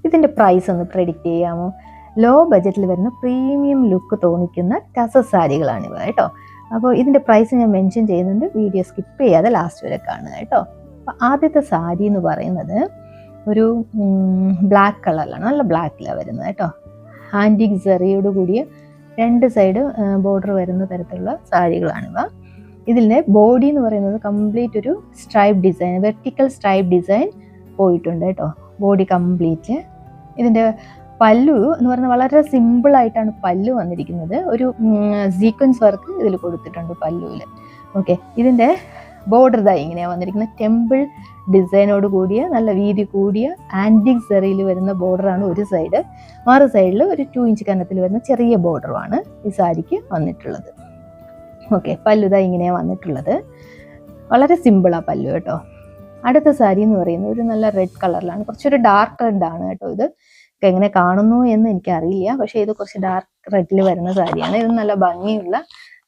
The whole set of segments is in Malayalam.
ഇതിൻ്റെ പ്രൈസ് ഒന്ന് പ്രെഡിക്റ്റ് ചെയ്യാമോ? ലോ ബഡ്ജറ്റിൽ വരുന്ന പ്രീമിയം ലുക്ക് തോന്നിക്കുന്ന ടസർ സാരികളാണിവ കേട്ടോ. അപ്പോൾ ഇതിൻ്റെ പ്രൈസ് ഞാൻ മെൻഷൻ ചെയ്യുന്നുണ്ട്, വീഡിയോ സ്കിപ്പ് ചെയ്യാതെ ലാസ്റ്റ് വരെ കാണുക കേട്ടോ. അപ്പോൾ ആദ്യത്തെ സാരി എന്ന് പറയുന്നത് ഒരു ബ്ലാക്ക് കളറിലാണ്, നല്ല ബ്ലാക്കിലാണ് വരുന്നത് കേട്ടോ. ആൻറ്റിക് സെറിയോട് കൂടിയ 2 സൈഡ് ബോർഡർ വരുന്ന തരത്തിലുള്ള സാരികളാണിവ. ഇതിൻ്റെ ബോഡി എന്ന് പറയുന്നത് കംപ്ലീറ്റ് ഒരു stripe design, vertical stripe design പോയിട്ടുണ്ട് കേട്ടോ, ബോഡി കംപ്ലീറ്റ്. ഇതിൻ്റെ പല്ലു എന്ന് പറയുന്നത് വളരെ സിമ്പിളായിട്ടാണ് പല്ലു വന്നിരിക്കുന്നത്. ഒരു സീക്വൻസ് വർക്ക് ഇതിൽ കൊടുത്തിട്ടുണ്ട് പല്ലുവിൽ. ഓക്കെ, ഇതിൻ്റെ ബോർഡർ ഇതായി ഇങ്ങനെയാണ് വന്നിരിക്കുന്നത്. ടെമ്പിൾ ഡിസൈനോട് കൂടിയ നല്ല വീതി കൂടിയ ആൻറ്റിക് സെറിയിൽ വരുന്ന ബോർഡറാണ് ഒരു സൈഡ്. മറു സൈഡിൽ ഒരു 2 ഇഞ്ച് കനത്തിൽ വരുന്ന ചെറിയ ബോർഡറുമാണ് ഈ സാരിക്ക് വന്നിട്ടുള്ളത്. ഓക്കെ, പല്ലു ഇതായി ഇങ്ങനെയാണ് വന്നിട്ടുള്ളത്. വളരെ സിമ്പിളാണ് പല്ലു കേട്ടോ. അടുത്ത സാരി എന്ന് പറയുന്നത് ഒരു നല്ല റെഡ് കളറിലാണ്, കുറച്ചൊരു ഡാർക്ക് റെഡാണ് കേട്ടോ. ഇത് എങ്ങനെ കാണുന്നു എന്ന് എനിക്കറിയില്ല, പക്ഷേ ഇത് കുറച്ച് ഡാർക്ക് റെഡിൽ വരുന്ന സാരിയാണ്. ഇത് നല്ല ഭംഗിയുള്ള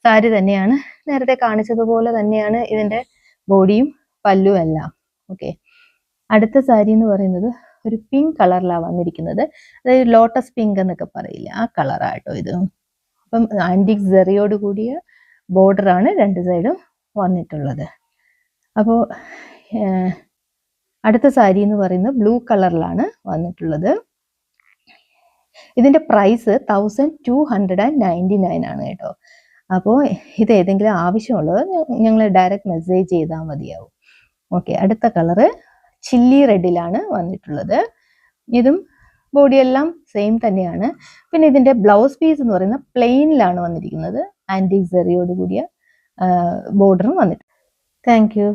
സാരി തന്നെയാണ്. നേരത്തെ കാണിച്ചതുപോലെ തന്നെയാണ് ഇതിൻ്റെ ബോഡിയും പല്ലും എല്ലാം. ഓക്കെ, അടുത്ത സാരി എന്ന് പറയുന്നത് ഒരു പിങ്ക് കളറിലാണ് വന്നിരിക്കുന്നത്. അതായത് ലോട്ടസ് പിങ്ക് എന്നൊക്കെ പറയില്ല, ആ കളറാട്ടോ ഇത്. അപ്പം ആൻറ്റിക് സെറിയോട് കൂടിയ ബോർഡറാണ് 2 സൈഡും വന്നിട്ടുള്ളത്. അപ്പോൾ അടുത്ത സാരി എന്ന് പറയുന്നത് ബ്ലൂ കളറിലാണ് വന്നിട്ടുള്ളത്. ഇതിൻ്റെ പ്രൈസ് 1299 ആണ് കേട്ടോ. അപ്പോൾ ഇത് ഏതെങ്കിലും ആവശ്യമുള്ളത് ഞങ്ങൾ ഡയറക്റ്റ് മെസ്സേജ് ചെയ്താൽ മതിയാവും. ഓക്കെ, അടുത്ത കളറ് ചില്ലി റെഡിലാണ് വന്നിട്ടുള്ളത്. ഇതും ബോഡിയെല്ലാം സെയിം തന്നെയാണ്. പിന്നെ ഇതിൻ്റെ ബ്ലൗസ് പീസ് എന്ന് പറയുന്നത് പ്ലെയിനിലാണ് വന്നിരിക്കുന്നത്. ആൻറ്റിക് സെറിയോട് കൂടിയ ബോർഡറും വന്നിട്ടുണ്ട്. Thank you.